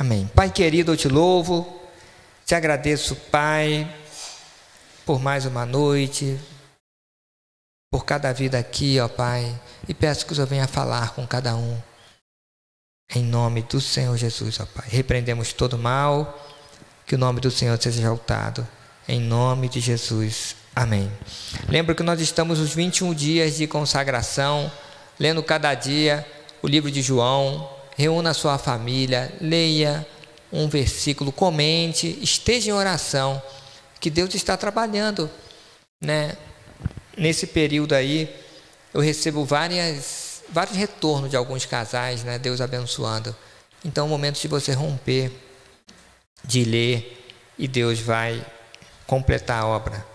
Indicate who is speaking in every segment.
Speaker 1: Amém. Pai querido, eu te louvo, te agradeço, Pai, por mais uma noite, por cada vida aqui, ó Pai, e peço que o Senhor venha falar com cada um, em nome do Senhor Jesus, ó Pai. Repreendemos todo mal, que o nome do Senhor seja exaltado, em nome de Jesus, amém. Lembro que nós estamos nos 21 dias de consagração, lendo cada dia o livro de João. Reúna a sua família, leia um versículo, comente, esteja em oração, que Deus está trabalhando, né? Nesse período aí, eu recebo vários retornos de alguns casais, né? Deus abençoando. Então é o momento de você romper, de ler, e Deus vai completar a obra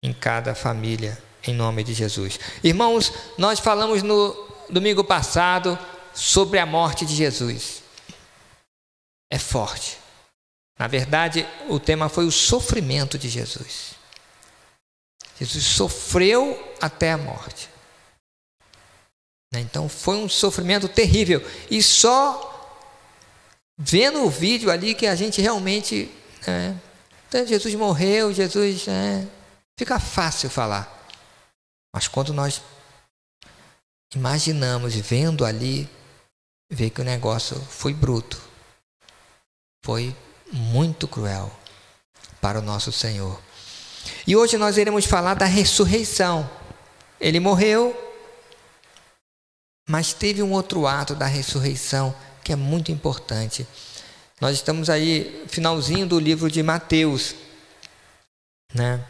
Speaker 1: em cada família, em nome de Jesus. Irmãos, nós falamos no domingo passado sobre a morte de Jesus. É forte. Na verdade, o tema foi o sofrimento de Jesus. Jesus sofreu até a morte. Então foi um sofrimento terrível. E só vendo o vídeo ali que a gente realmente... então Jesus morreu, Jesus... fica fácil falar. Mas quando nós imaginamos, vendo ali, ver que o negócio foi bruto, foi muito cruel para o nosso Senhor. E hoje nós iremos falar da ressurreição. Ele morreu, mas teve um outro ato da ressurreição que é muito importante. Nós estamos aí, finalzinho do livro de Mateus, né?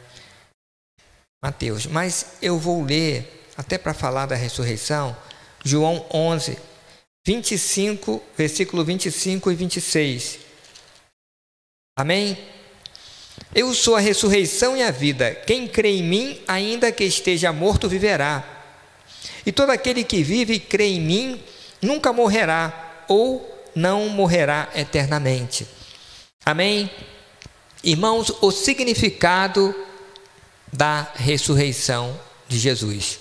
Speaker 1: Mateus, mas eu vou ler, até para falar da ressurreição, João 11, 25, versículo 25 e 26. Amém? Eu sou a ressurreição e a vida. Quem crê em mim, ainda que esteja morto, viverá. E todo aquele que vive e crê em mim, nunca morrerá, ou não morrerá eternamente. Amém? Irmãos, o significado da ressurreição de Jesus.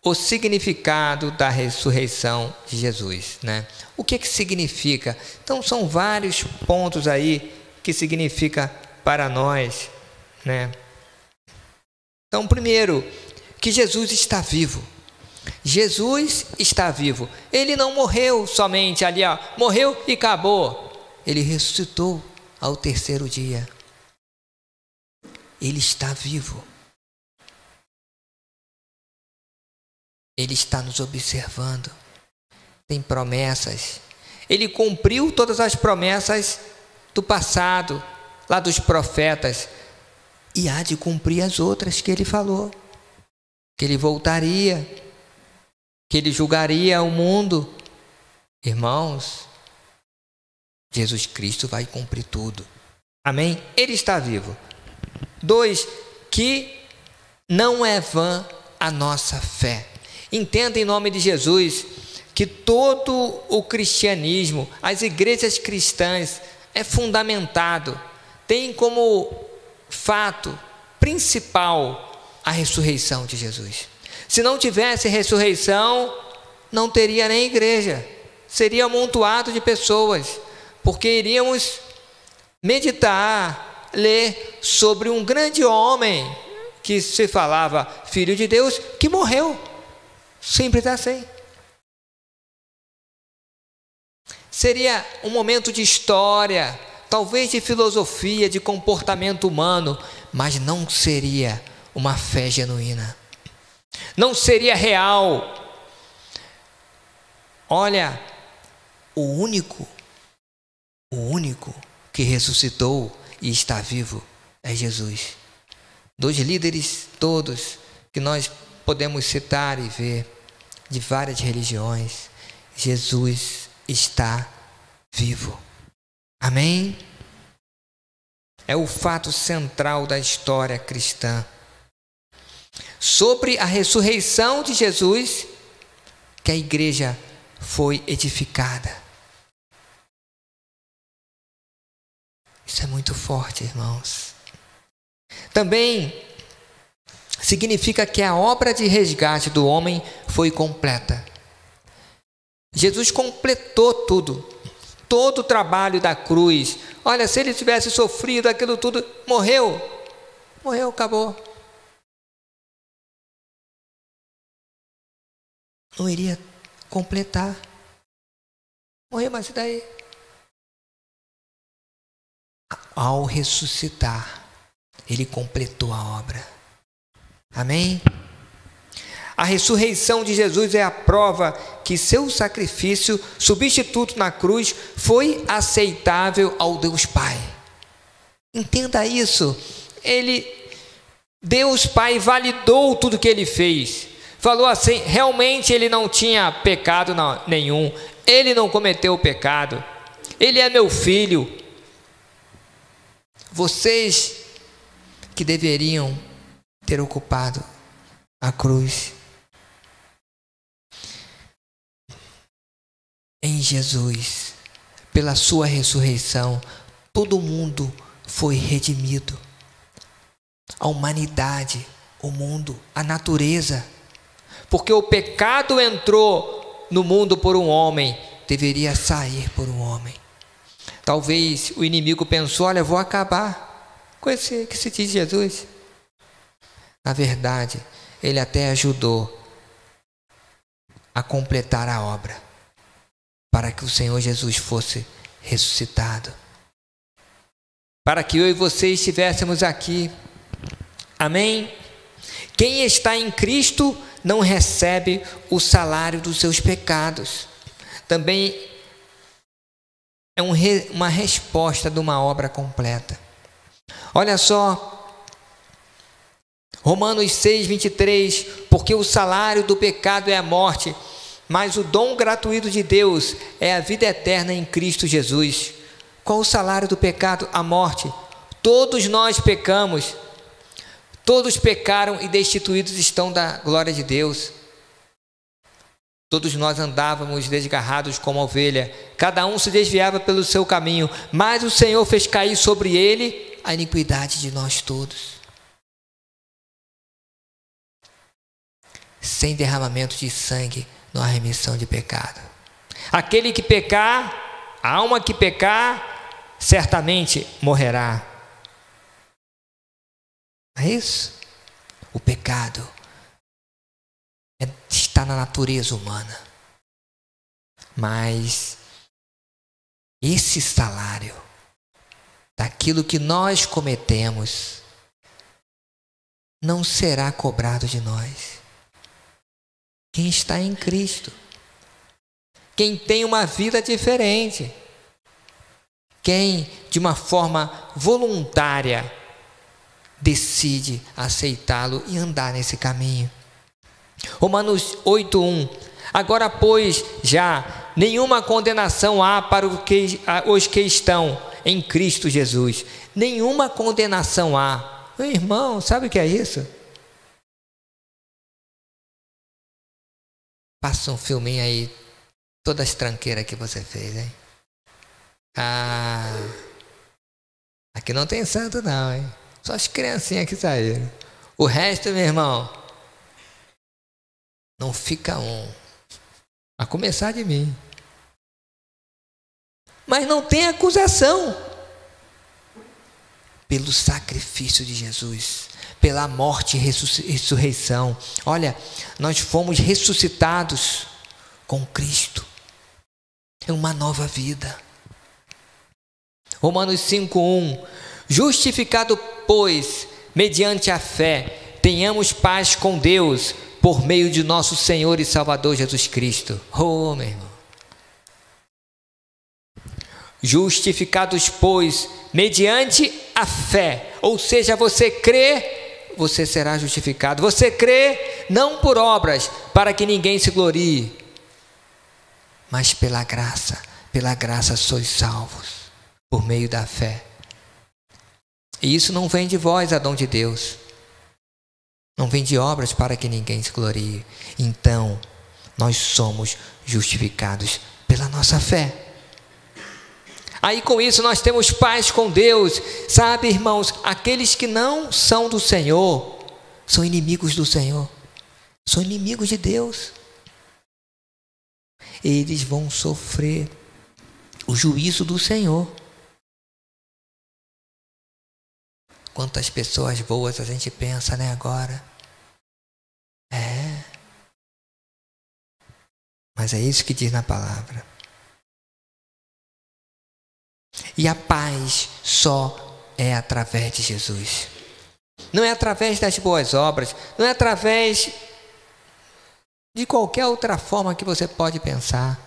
Speaker 1: O significado da ressurreição de Jesus, né? O que significa? Então são vários pontos aí que significa para nós, né? Então, primeiro, que Jesus está vivo. Jesus está vivo. Ele não morreu somente ali, ó, morreu e acabou. Ele ressuscitou ao terceiro dia. Ele está vivo. Ele está nos observando. Tem promessas. Ele cumpriu todas as promessas do passado, lá dos profetas, e há de cumprir as outras que ele falou. Que ele voltaria, que ele julgaria o mundo. Irmãos, Jesus Cristo vai cumprir tudo. Amém? Ele está vivo. 2, que não é vã a nossa fé. Entenda em nome de Jesus que todo o cristianismo, as igrejas cristãs, é fundamentado, tem como fato principal a ressurreição de Jesus. Se não tivesse ressurreição, não teria nem igreja, seria amontoado de pessoas, porque iríamos meditar, ler sobre um grande homem que se falava filho de Deus, que morreu. Simples assim. Seria um momento de história, talvez de filosofia, de comportamento humano, mas não seria uma fé genuína. Não seria real. Olha, o único que ressuscitou e está vivo é Jesus. 2 líderes todos que nós podemos citar e ver, de várias religiões, Jesus está vivo. Amém? É o fato central da história cristã. Sobre a ressurreição de Jesus, que a igreja foi edificada. Isso é muito forte, irmãos. Também significa que a obra de resgate do homem foi completa. Jesus completou tudo. todo o trabalho da cruz. Olha, se ele tivesse sofrido aquilo tudo, morreu, acabou. Não iria completar. Morreu, mas e daí? Ao ressuscitar, ele completou a obra. Amém? A ressurreição de Jesus é a prova que seu sacrifício substituto na cruz foi aceitável ao Deus Pai. Entenda isso. Deus Pai validou tudo que ele fez. Falou assim, realmente ele não tinha pecado nenhum. Ele não cometeu pecado. Ele é meu filho. Vocês que deveriam ter ocupado a cruz. Em Jesus, pela sua ressurreição, todo mundo foi redimido. A humanidade, o mundo, a natureza. Porque o pecado entrou no mundo por um homem, deveria sair por um homem. Talvez o inimigo pensou, olha, vou acabar com esse que se diz Jesus. Na verdade, ele até ajudou a completar a obra, para que o Senhor Jesus fosse ressuscitado, para que eu e você estivéssemos aqui. Amém? Quem está em Cristo não recebe o salário dos seus pecados. Também é uma resposta de uma obra completa. Olha só, Romanos 6:23, porque o salário do pecado é a morte, mas o dom gratuito de Deus é a vida eterna em Cristo Jesus. Qual o salário do pecado? A morte. Todos nós pecamos. Todos pecaram e destituídos estão da glória de Deus. Todos nós andávamos desgarrados como ovelha. Cada um se desviava pelo seu caminho. Mas o Senhor fez cair sobre ele a iniquidade de nós todos. Sem derramamento de sangue, não há remissão de pecado. Aquele que pecar, a alma que pecar, certamente morrerá. É isso? O pecado está na natureza humana. Mas esse salário daquilo que nós cometemos não será cobrado de nós. Quem está em Cristo, quem tem uma vida diferente, quem de uma forma voluntária decide aceitá-lo e andar nesse caminho. Romanos 8:1. Agora, pois, já nenhuma condenação há para os que estão em Cristo Jesus. Nenhuma condenação há. Meu irmão, sabe o que é isso? Passa um filminho aí, todas as tranqueiras que você fez, hein? Aqui não tem santo não, hein? Só as criancinhas que saíram. O resto, meu irmão, não fica um. A começar de mim. Mas não tem acusação. Pelo sacrifício de Jesus, pela morte e ressurreição. Olha, nós fomos ressuscitados com Cristo. É uma nova vida. Romanos 5:1. Justificado, pois, mediante a fé, tenhamos paz com Deus, por meio de nosso Senhor e Salvador Jesus Cristo. Oh, meu irmão. Justificados, pois, mediante a fé. Ou seja, você crê, você será justificado. Você crê não por obras, para que ninguém se glorie, mas pela graça sois salvos, por meio da fé. E isso não vem de vós, é dom de Deus. Não vem de obras para que ninguém se glorie. Então, nós somos justificados pela nossa fé. Aí com isso nós temos paz com Deus. Sabe, irmãos, aqueles que não são do Senhor são inimigos do Senhor. São inimigos de Deus. Eles vão sofrer o juízo do Senhor. Quantas pessoas boas a gente pensa, né, agora? Mas é isso que diz na palavra. E a paz só é através de Jesus. Não é através das boas obras, não é através de qualquer outra forma que você pode pensar,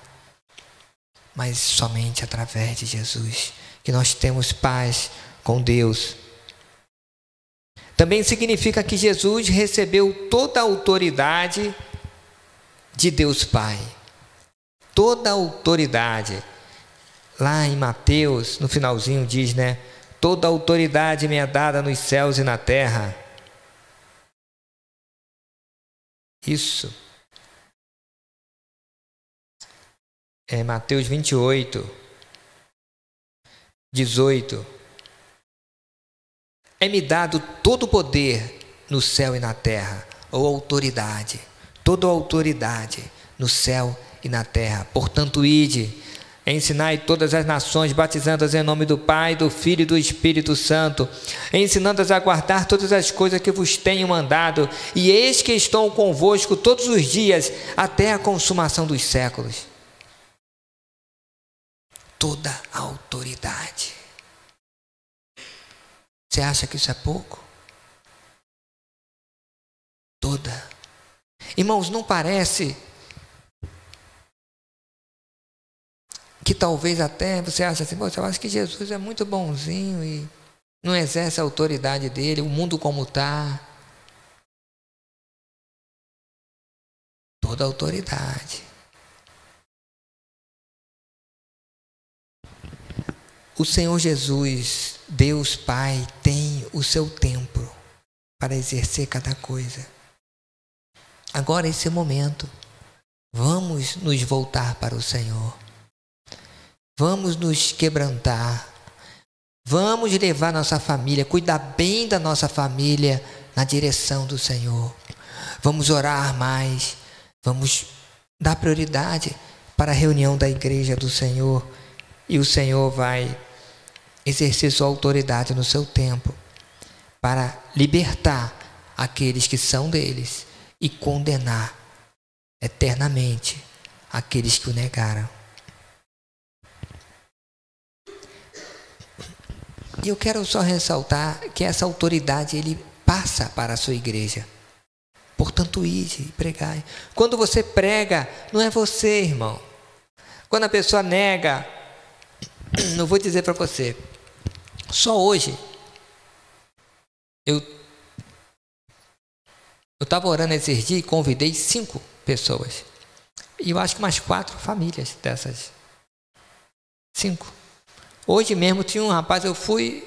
Speaker 1: mas somente através de Jesus que nós temos paz com Deus. Também significa que Jesus recebeu toda a autoridade de Deus Pai. Toda a autoridade. Lá em Mateus, no finalzinho diz, né? Toda a autoridade me é dada nos céus e na terra. Isso. É Mateus 28, 18. É-me dado todo o poder no céu e na terra, ou autoridade. Toda a autoridade no céu e na terra. Portanto, ide, ensinai todas as nações, batizando-as em nome do Pai, do Filho e do Espírito Santo, ensinando-as a guardar todas as coisas que vos tenho mandado, e eis que estou convosco todos os dias, até a consumação dos séculos. Toda a autoridade. Você acha que isso é pouco? Toda. Irmãos, não parece que talvez até você acha assim, eu acho que Jesus é muito bonzinho e não exerce a autoridade dele, o mundo como está. Toda a autoridade. O Senhor Jesus, Deus Pai, tem o seu tempo para exercer cada coisa. Agora esse é o momento. Vamos nos voltar para o Senhor. Vamos nos quebrantar. Vamos levar nossa família, cuidar bem da nossa família na direção do Senhor. Vamos orar mais. Vamos dar prioridade para a reunião da igreja do Senhor. E o Senhor vai exercer sua autoridade no seu tempo para libertar aqueles que são deles e condenar eternamente aqueles que o negaram. E eu quero só ressaltar que essa autoridade ele passa para a sua igreja. Portanto, ide e pregai. Quando você prega, não é você, irmão. Quando a pessoa nega, não vou dizer para você, só hoje eu estava orando esses dias e convidei 5 pessoas. E eu acho que umas 4 famílias dessas 5. Hoje mesmo tinha um rapaz, eu fui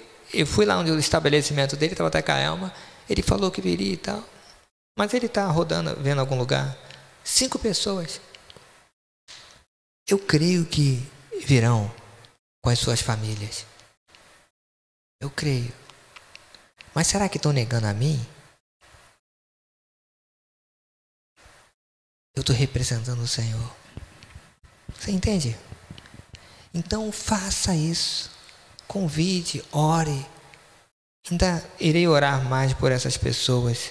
Speaker 1: lá onde o estabelecimento dele, estava até com a Elma, ele falou que viria e tal, mas ele está rodando, vendo algum lugar. 5 pessoas. Eu creio que virão com as suas famílias. Eu creio. Mas será que estão negando a mim? Eu estou representando o Senhor. Você entende? Então faça isso. Convide, ore. Ainda irei orar mais por essas pessoas.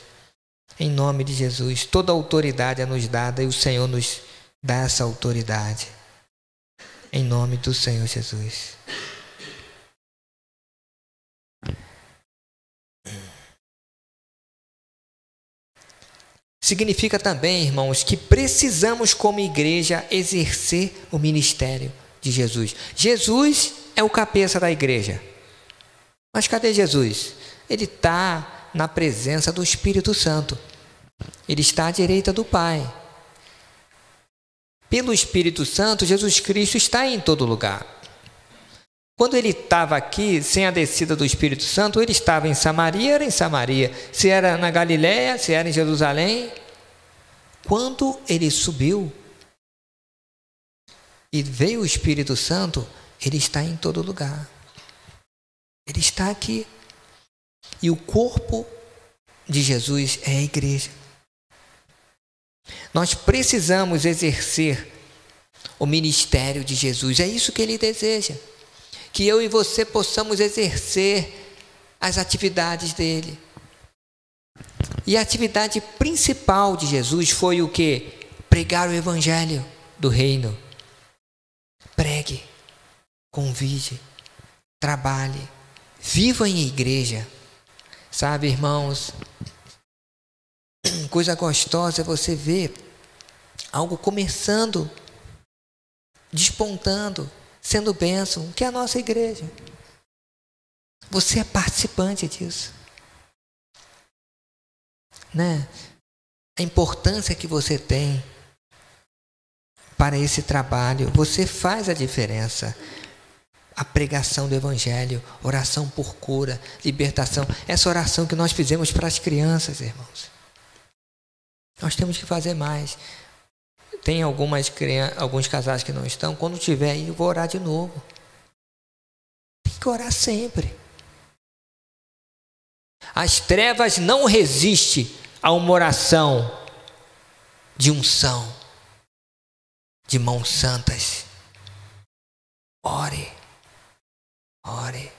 Speaker 1: Em nome de Jesus. Toda a autoridade é nos dada e o Senhor nos dá essa autoridade. Em nome do Senhor Jesus. Significa também, irmãos, que precisamos como igreja exercer o ministério de Jesus. Jesus é o cabeça da igreja. Mas cadê Jesus? Ele está na presença do Espírito Santo. Ele está à direita do Pai. Pelo Espírito Santo, Jesus Cristo está em todo lugar. Quando ele estava aqui, sem a descida do Espírito Santo, ele estava em Samaria, era em Samaria. Se era na Galiléia, se era em Jerusalém. Quando ele subiu e veio o Espírito Santo, ele está em todo lugar. Ele está aqui. E o corpo de Jesus é a igreja. Nós precisamos exercer o ministério de Jesus. É isso que Ele deseja, que eu e você possamos exercer as atividades dele. E a atividade principal de Jesus foi o quê? Pregar o evangelho do reino. Pregue, convide, trabalhe, viva em igreja. Sabe, irmãos, coisa gostosa é você ver algo começando, despontando, sendo bênção, que é a nossa igreja. Você é participante disso, né? A importância que você tem para esse trabalho, você faz a diferença. A pregação do evangelho, oração por cura, libertação, essa oração que nós fizemos para as crianças, irmãos. Nós temos que fazer mais. Tem alguns casais que não estão, quando tiver aí eu vou orar de novo. Tem que orar sempre. As trevas não resistem a uma oração de unção, de mãos santas. Ore, ore.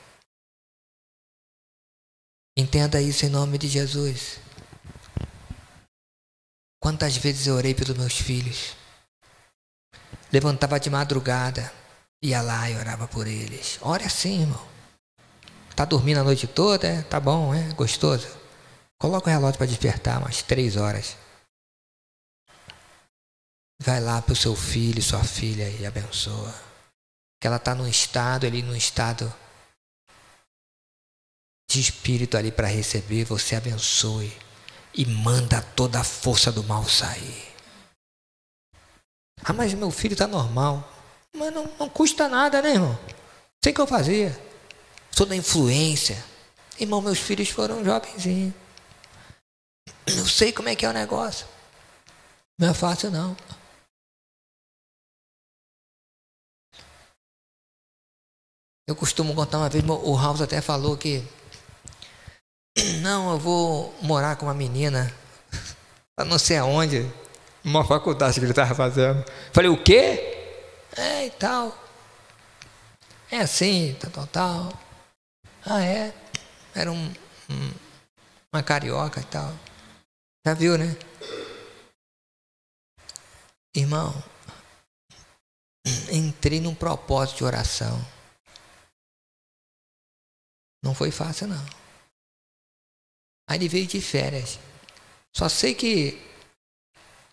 Speaker 1: Entenda isso em nome de Jesus. Quantas vezes eu orei pelos meus filhos? Levantava de madrugada, ia lá e orava por eles. Ore assim, irmão. Tá dormindo a noite toda? É? Tá bom, é gostoso. Coloca o relógio para despertar umas 3 horas. Vai lá para o seu filho, sua filha e abençoa. Que ela está num estado de espírito ali para receber. Você abençoe e manda toda a força do mal sair. Ah, mas meu filho está normal. Mas não custa nada, né, irmão? Sei o que eu fazia. Sou da influência. Irmão, meus filhos foram jovenzinhos. Eu sei como é que é o negócio. Não é fácil, não. Eu costumo contar uma vez, o House até falou que não, eu vou morar com uma menina, não sei aonde, uma faculdade que ele estava fazendo. Falei, o quê? É, e tal. É assim, tal. Ah, é? Era uma carioca e tal. Já viu, né? Irmão, entrei num propósito de oração. Não foi fácil, não. Aí ele veio de férias. Só sei que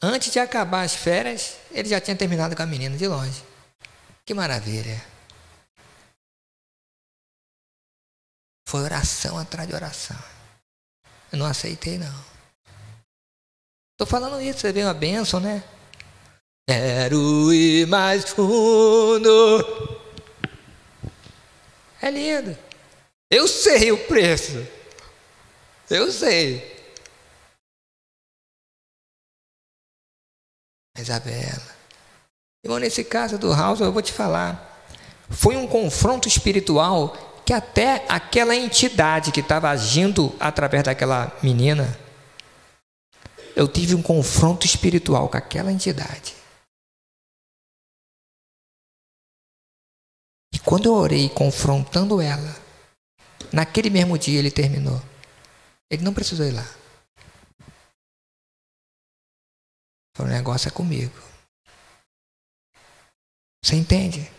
Speaker 1: antes de acabar as férias, ele já tinha terminado com a menina de longe. Que maravilha. Foi oração atrás de oração. Eu não aceitei, não. Estou falando isso, você vê uma bênção, né? Quero ir mais fundo. É lindo. Eu sei o preço. Eu sei. Isabela. Irmão, nesse caso do House, eu vou te falar. Foi um confronto espiritual que até aquela entidade que estava agindo através daquela menina, eu tive um confronto espiritual com aquela entidade. E quando eu orei confrontando ela, naquele mesmo dia ele terminou. Ele não precisou ir lá. O negócio é comigo. Você entende?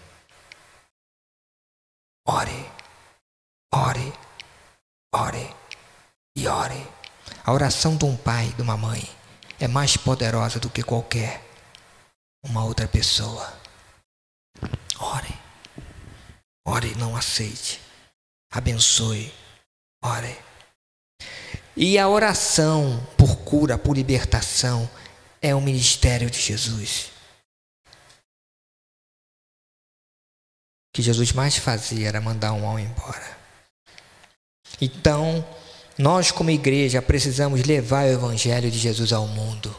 Speaker 1: Ore, ore, ore e ore. A oração de um pai, de uma mãe, é mais poderosa do que qualquer uma outra pessoa. Ore, ore, não aceite. Abençoe, ore. E a oração por cura, por libertação, é o ministério de Jesus. O que Jesus mais fazia era mandar um mal embora. Então, nós como igreja precisamos levar o evangelho de Jesus ao mundo.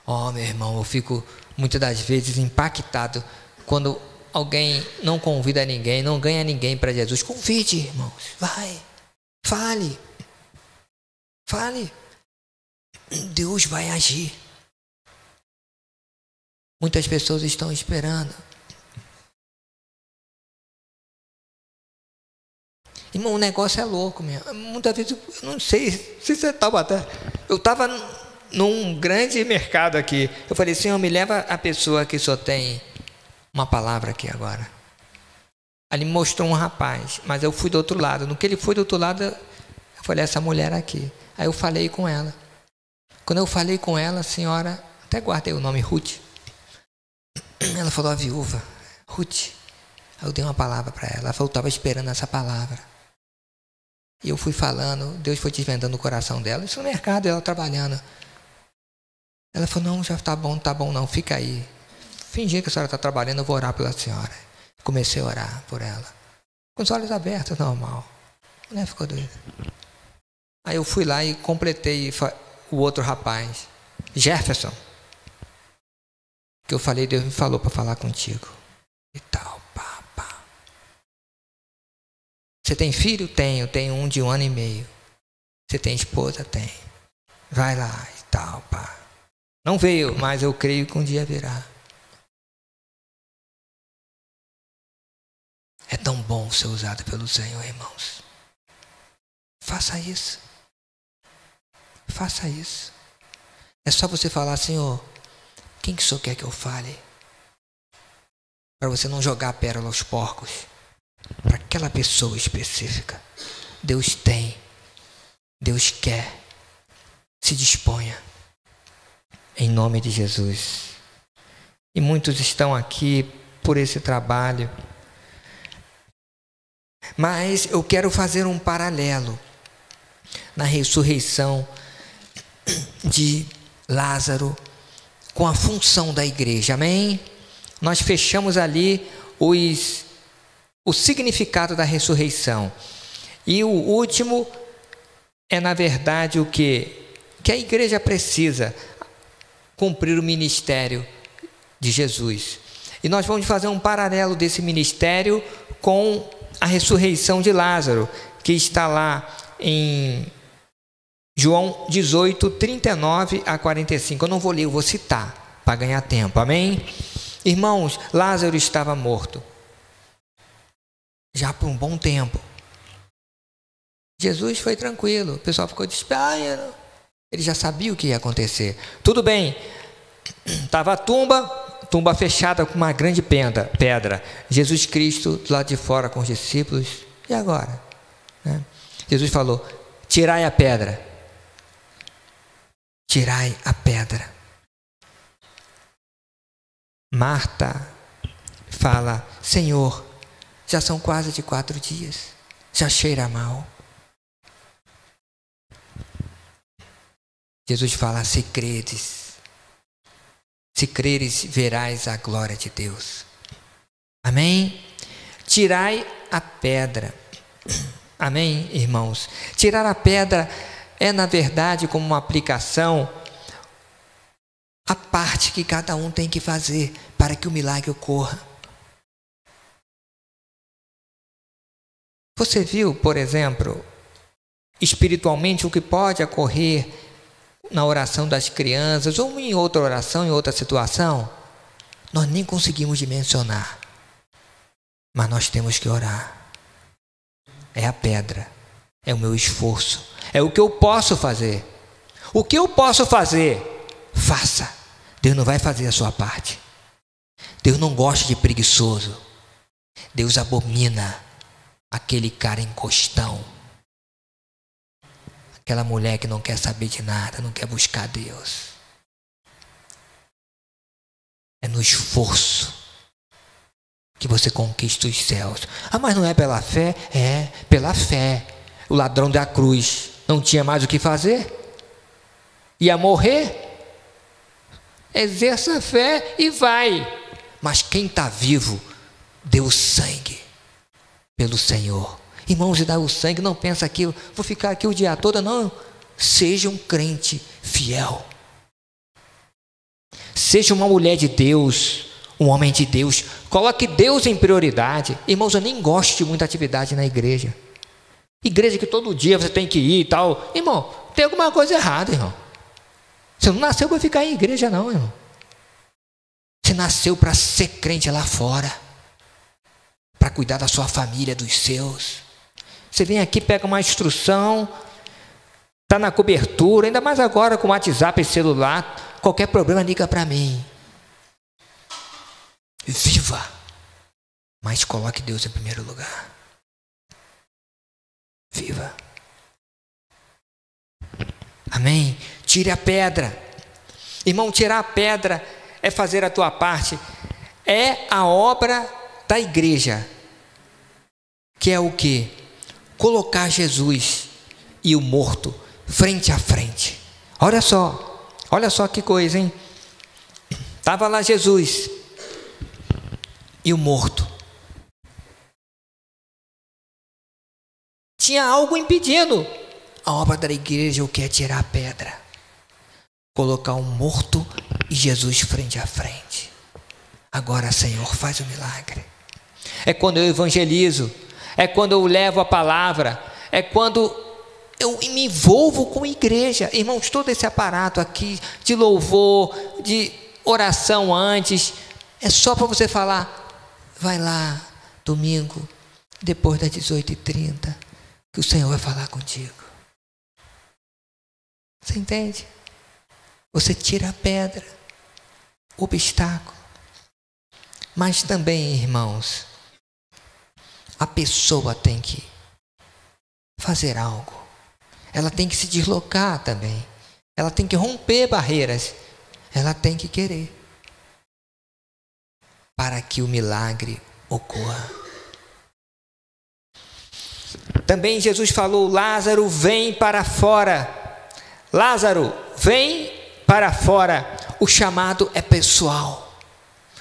Speaker 1: Oh, meu irmão, eu fico muitas das vezes impactado quando alguém não convida ninguém, não ganha ninguém para Jesus. Convide, irmãos, vai, fale. Fale. Deus vai agir. Muitas pessoas estão esperando. Irmão, o negócio é louco mesmo. Muitas vezes, eu não sei se você estava até... Eu estava num grande mercado aqui. Eu falei, Senhor, me leva a pessoa que só tem uma palavra aqui agora. Ali me mostrou um rapaz, mas eu fui do outro lado. No que ele foi do outro lado, eu falei, essa mulher aqui. Aí eu falei com ela. Quando eu falei com ela, a senhora, até guardei o nome, Ruth. Ela falou, a viúva, Ruth. Aí eu dei uma palavra para ela. Ela falou, estava esperando essa palavra. E eu fui falando, Deus foi desvendando o coração dela. Isso no mercado, ela trabalhando. Ela falou, não, já tá bom não, fica aí. Fingi que a senhora está trabalhando, eu vou orar pela senhora. Comecei a orar por ela. Com os olhos abertos, normal. A mulher ficou doida. Aí eu fui lá e completei o outro rapaz, Jefferson. Que eu falei, Deus me falou para falar contigo. E tal, pá. Você tem filho? Tenho um de 1 ano e meio. Você tem esposa? Tem. Vai lá e tal, pá. Não veio, mas eu creio que um dia virá. É tão bom ser usado pelo Senhor, irmãos. Faça isso. Faça isso. É só você falar, Senhor, quem que o Senhor quer que eu fale? Para você não jogar a pérola aos porcos. Para aquela pessoa específica. Deus tem. Deus quer. Se disponha. Em nome de Jesus. E muitos estão aqui por esse trabalho. Mas eu quero fazer um paralelo na ressurreição de Lázaro com a função da igreja, amém? Nós fechamos ali o significado da ressurreição. E o último é, na verdade, o que a igreja precisa cumprir o ministério de Jesus. E nós vamos fazer um paralelo desse ministério com a ressurreição de Lázaro, que está lá em João 18, 39 a 45. Eu não vou ler, eu vou citar para ganhar tempo, amém? Irmãos, Lázaro estava morto já por um bom tempo. Jesus foi tranquilo, o pessoal ficou desesperado. Ele já sabia o que ia acontecer. Tudo bem, estava a tumba fechada com uma grande pedra. Jesus Cristo do lado de fora com os discípulos. E agora? Jesus falou, tirai a pedra. Tirai a pedra. Marta fala, Senhor, já são quase de 4 dias. Já cheira mal. Jesus fala, se creres, verás a glória de Deus. Amém? Tirai a pedra. Amém, irmãos? Tirar a pedra é, na verdade, como uma aplicação, a parte que cada um tem que fazer para que o milagre ocorra. Você viu, por exemplo, espiritualmente o que pode ocorrer na oração das crianças ou em outra oração, em outra situação? Nós nem conseguimos dimensionar, mas nós temos que orar. É a pedra, é o meu esforço, é o que eu posso fazer. O que eu posso fazer, faça. Deus não vai fazer a sua parte. Deus não gosta de preguiçoso. Deus abomina aquele cara encostão, aquela mulher que não quer saber de nada, não quer buscar Deus. É no esforço que você conquista os céus. Ah, mas não é pela fé? É, pela fé. O ladrão da cruz não tinha mais o que fazer? Ia morrer? Exerça a fé e vai. Mas quem está vivo, deu sangue pelo Senhor. Irmãos, e dá o sangue, não pensa que eu vou ficar aqui o dia todo, não. Seja um crente fiel. Seja uma mulher de Deus, um homem de Deus. Coloque Deus em prioridade. Irmãos, eu nem gosto de muita atividade na igreja. Igreja que todo dia você tem que ir e tal. Irmão, tem alguma coisa errada, irmão. Você não nasceu para ficar em igreja, não, irmão. Você nasceu para ser crente lá fora, para cuidar da sua família, dos seus. Você vem aqui, pega uma instrução, está na cobertura, ainda mais agora com o WhatsApp e celular. Qualquer problema, liga para mim. Viva, mas coloque Deus em primeiro lugar. Viva. Amém? Tire a pedra. Irmão, tirar a pedra é fazer a tua parte. É a obra da igreja. Que é o quê? Colocar Jesus e o morto frente a frente. Olha só que coisa, hein? Estava lá Jesus e o morto. Tinha algo impedindo. A obra da igreja, o que é tirar a pedra? Colocar um morto e Jesus frente a frente. Agora, Senhor, faz o milagre. É quando eu evangelizo, é quando eu levo a palavra, é quando eu me envolvo com a igreja. Irmãos, todo esse aparato aqui de louvor, de oração antes, é só para você falar, vai lá, domingo, depois das 18h30, que o Senhor vai falar contigo. Você entende? Você tira a pedra, o obstáculo. Mas também, irmãos, a pessoa tem que fazer algo. Ela tem que se deslocar também. Ela tem que romper barreiras. Ela tem que querer. Para que o milagre ocorra. Também Jesus falou, Lázaro, vem para fora. Lázaro, vem para fora. O chamado é pessoal.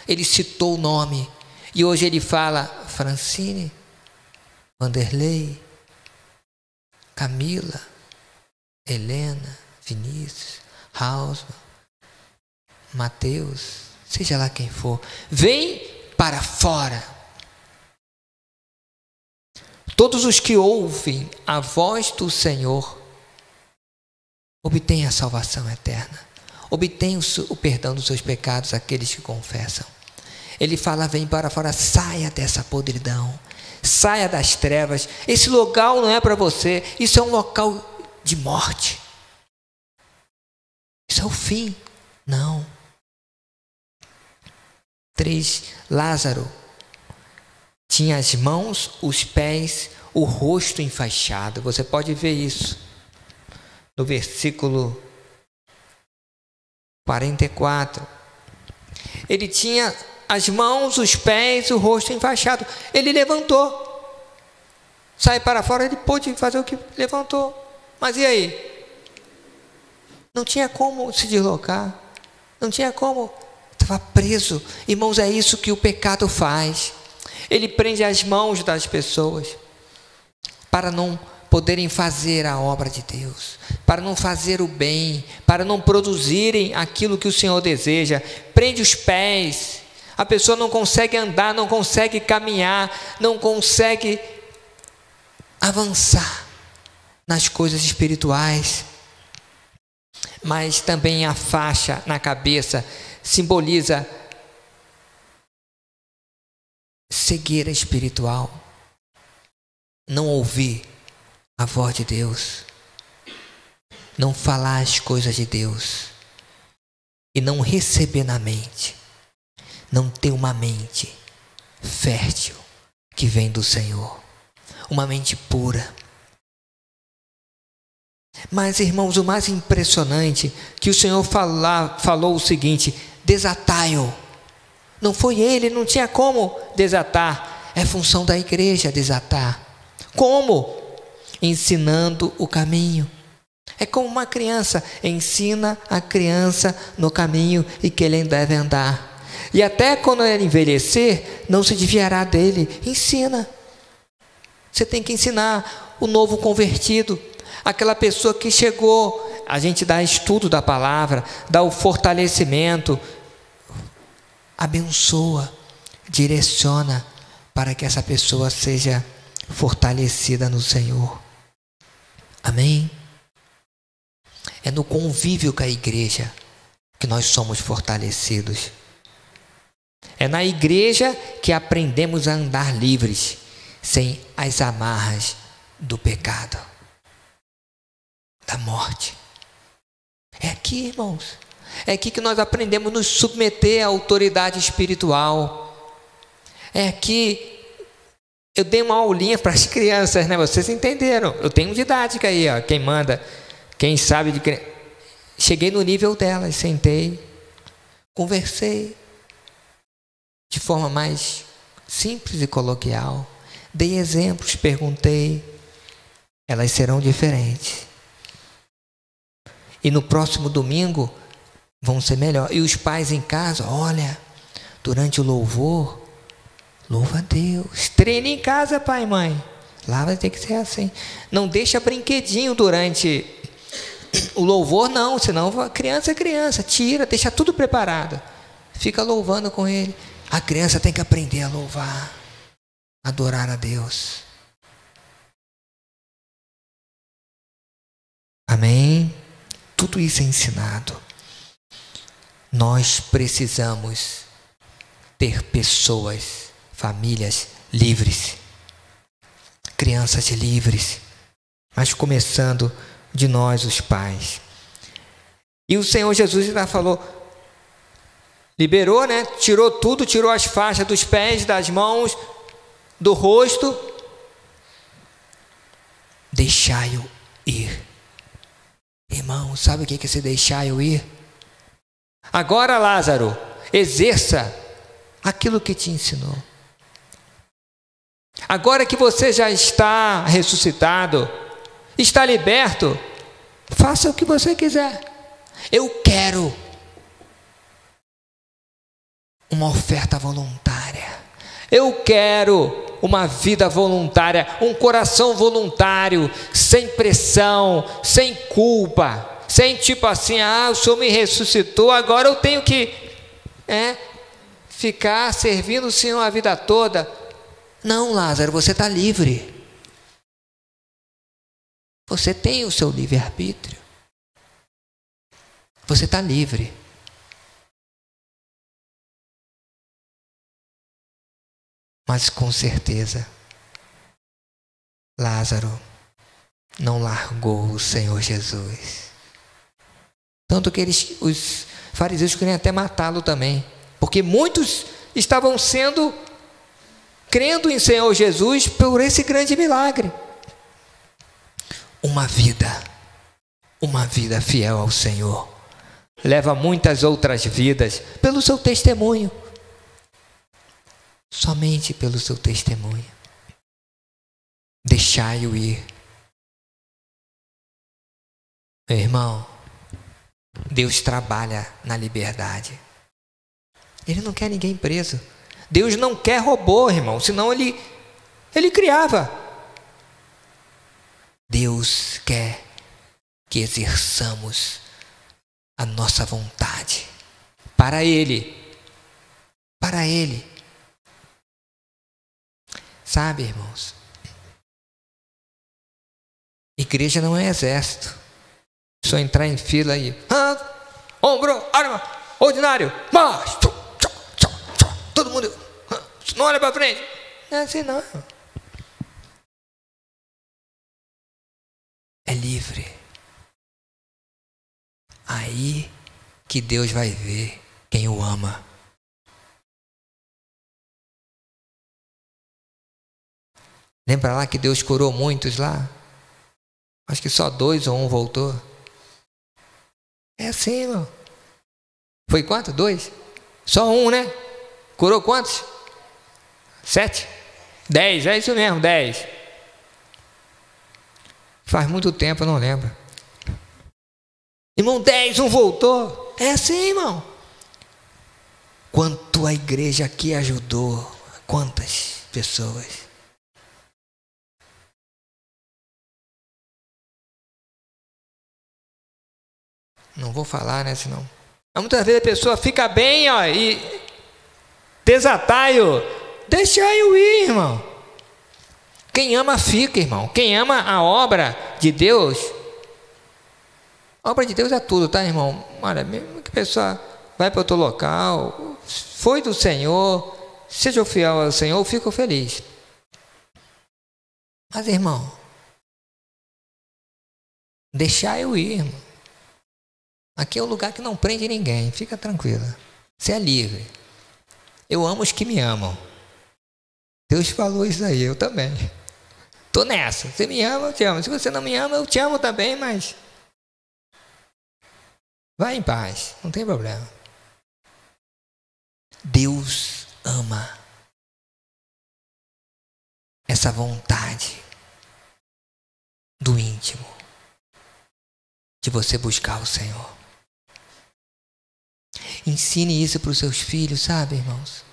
Speaker 1: Ele citou o nome. E hoje ele fala, Francine, Vanderlei, Camila, Helena, Vinícius, Hausmann, Mateus, seja lá quem for. Vem para fora. Todos os que ouvem a voz do Senhor obtêm a salvação eterna, obtêm o perdão dos seus pecados, aqueles que confessam. Ele fala, vem para fora, saia dessa podridão, saia das trevas. Esse local não é para você, isso é um local de morte. Isso é o fim. Não. 3, Lázaro tinha as mãos, os pés, o rosto enfaixado. Você pode ver isso no versículo 44. Ele tinha as mãos, os pés, o rosto enfaixado. Ele levantou. Sai para fora, ele pôde fazer o que levantou. Mas e aí? Não tinha como se deslocar. Não tinha como. Estava preso. Irmãos, é isso que o pecado faz. Ele prende as mãos das pessoas para não poderem fazer a obra de Deus, para não fazer o bem, para não produzirem aquilo que o Senhor deseja. Prende os pés. A pessoa não consegue andar, não consegue caminhar, não consegue avançar nas coisas espirituais. Mas também a faixa na cabeça simboliza cegueira espiritual. Não ouvir a voz de Deus, não falar as coisas de Deus e não receber na mente, não ter uma mente fértil que vem do Senhor, uma mente pura. Mas, irmãos, o mais impressionante que o Senhor falou o seguinte: desatai-o. Não foi ele, não tinha como desatar. É função da igreja desatar. Como? Ensinando o caminho. É como uma criança, ensina a criança no caminho e que ele deve andar. E até quando ele envelhecer, não se desviará dele. Ensina. Você tem que ensinar o novo convertido, aquela pessoa que chegou. A gente dá estudo da palavra, dá o fortalecimento, abençoa, direciona para que essa pessoa seja fortalecida no Senhor. Amém? É no convívio com a igreja que nós somos fortalecidos. É na igreja que aprendemos a andar livres, sem as amarras do pecado, da morte. É aqui, irmãos. É aqui que nós aprendemos a nos submeter à autoridade espiritual. É aqui. Eu dei uma aulinha para as crianças, né? Vocês entenderam. Eu tenho didática aí, ó. Quem manda, quem sabe de criança. Cheguei no nível delas, sentei, conversei de forma mais simples e coloquial. Dei exemplos, perguntei. Elas serão diferentes. E no próximo domingo vão ser melhor. E os pais em casa, olha, durante o louvor, louva a Deus. Treine em casa, pai e mãe. Lá vai ter que ser assim. Não deixa brinquedinho durante o louvor, não. Senão a criança é criança. Tira, deixa tudo preparado. Fica louvando com ele. A criança tem que aprender a louvar, adorar a Deus. Amém? Tudo isso é ensinado. Nós precisamos ter pessoas, famílias livres, crianças livres, mas começando de nós, os pais. E o Senhor Jesus já falou, liberou, né? Tirou tudo, tirou as faixas dos pés, das mãos, do rosto. Deixai-o ir. Irmão, sabe o que é esse deixai-o ir? Agora, Lázaro, exerça aquilo que te ensinou. Agora que você já está ressuscitado, está liberto, faça o que você quiser. Eu quero uma oferta voluntária. Eu quero uma vida voluntária, um coração voluntário, sem pressão, sem culpa, sem tipo assim, o Senhor me ressuscitou, agora eu tenho que ficar servindo o Senhor a vida toda. Não, Lázaro, você está livre. Você tem o seu livre-arbítrio. Você está livre. Mas com certeza, Lázaro não largou o Senhor Jesus. Tanto que os fariseus queriam até matá-lo também. Porque muitos estavam crendo em Senhor Jesus por esse grande milagre. Uma vida fiel ao Senhor, leva muitas outras vidas pelo seu testemunho. Somente pelo seu testemunho. Deixai-o ir. Meu irmão, Deus trabalha na liberdade. Ele não quer ninguém preso. Deus não quer robô, irmão, senão ele criava. Deus quer que exerçamos a nossa vontade para Ele. Para Ele. Sabe, irmãos? Igreja não é exército. Só entrar em fila aí. Ombro, arma, ordinário, marcha. Todo mundo. Não olha para frente. Não é assim não. É livre. Aí que Deus vai ver quem o ama. Lembra lá que Deus curou muitos lá? Acho que só 2 ou 1 voltou. É assim, irmão. Foi quanto? 2? Só 1, né? Curou quantos? 7? 10, é isso mesmo, 10. Faz muito tempo, eu não lembro. Irmão, 10, 1 voltou. É assim, irmão. Quanto a igreja aqui ajudou. Quantas pessoas. Não vou falar, né, senão... Muitas vezes a pessoa fica bem, e desatai-o. Deixai-o ir, irmão. Quem ama fica, irmão. Quem ama a obra de Deus... A obra de Deus é tudo, tá, irmão? Olha, mesmo que a pessoa vai para outro local, foi do Senhor, seja fiel ao Senhor, eu fico feliz. Mas, irmão, deixar eu ir, irmão. Aqui é um lugar que não prende ninguém, fica tranquila. Você é livre. Eu amo os que me amam. Deus falou isso aí, eu também. Tô nessa. Você me ama, eu te amo. Se você não me ama, eu te amo também, mas vai em paz, não tem problema. Deus ama essa vontade do íntimo de você buscar o Senhor. Ensine isso para os seus filhos, sabe, irmãos?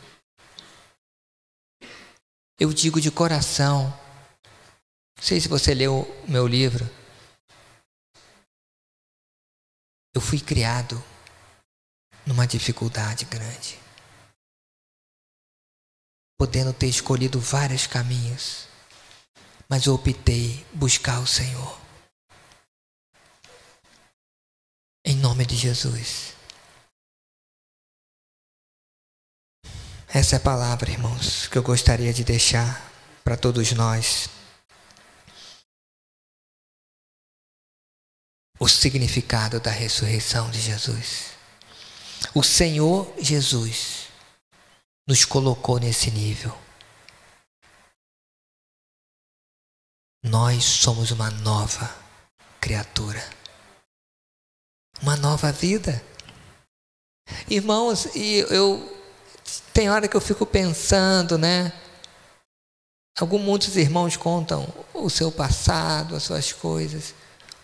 Speaker 1: Eu digo de coração, não sei se você leu o meu livro, eu fui criado numa dificuldade grande, podendo ter escolhido vários caminhos, mas eu optei buscar o Senhor. Em nome de Jesus. Essa é a palavra, irmãos, que eu gostaria de deixar para todos nós. O significado da ressurreição de Jesus. O Senhor Jesus nos colocou nesse nível. Nós somos uma nova criatura. Uma nova vida. Irmãos, e tem hora que eu fico pensando, né? Muitos irmãos contam o seu passado, as suas coisas.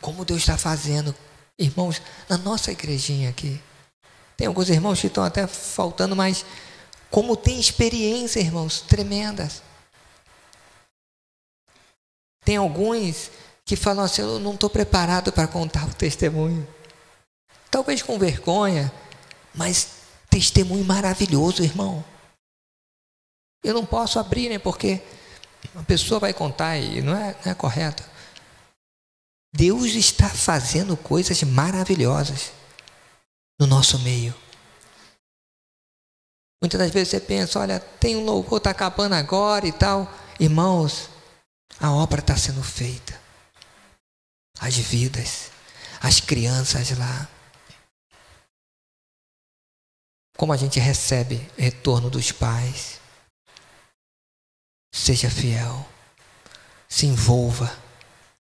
Speaker 1: Como Deus está fazendo. Irmãos, na nossa igrejinha aqui. Tem alguns irmãos que estão até faltando, mas como tem experiência, irmãos, tremendas. Tem alguns que falam assim, eu não estou preparado para contar o testemunho. Talvez com vergonha, mas testemunho maravilhoso, irmão. Eu não posso abrir, né? Porque a pessoa vai contar e não é correto. Deus está fazendo coisas maravilhosas no nosso meio. Muitas das vezes você pensa, olha, tem um louvor, está acabando agora e tal. Irmãos, a obra está sendo feita. As vidas, as crianças lá. Como a gente recebe retorno dos pais. Seja fiel. Se envolva.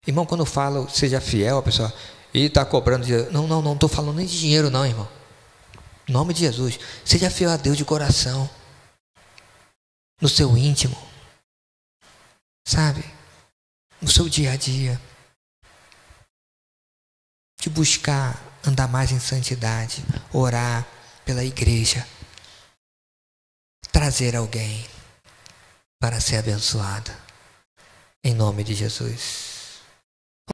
Speaker 1: Irmão, quando eu falo seja fiel, a pessoa está cobrando dinheiro. Não estou falando nem de dinheiro não, irmão. Em nome de Jesus. Seja fiel a Deus de coração. No seu íntimo. Sabe? No seu dia a dia. De buscar andar mais em santidade. Orar pela igreja. Trazer alguém para ser abençoado. Em nome de Jesus.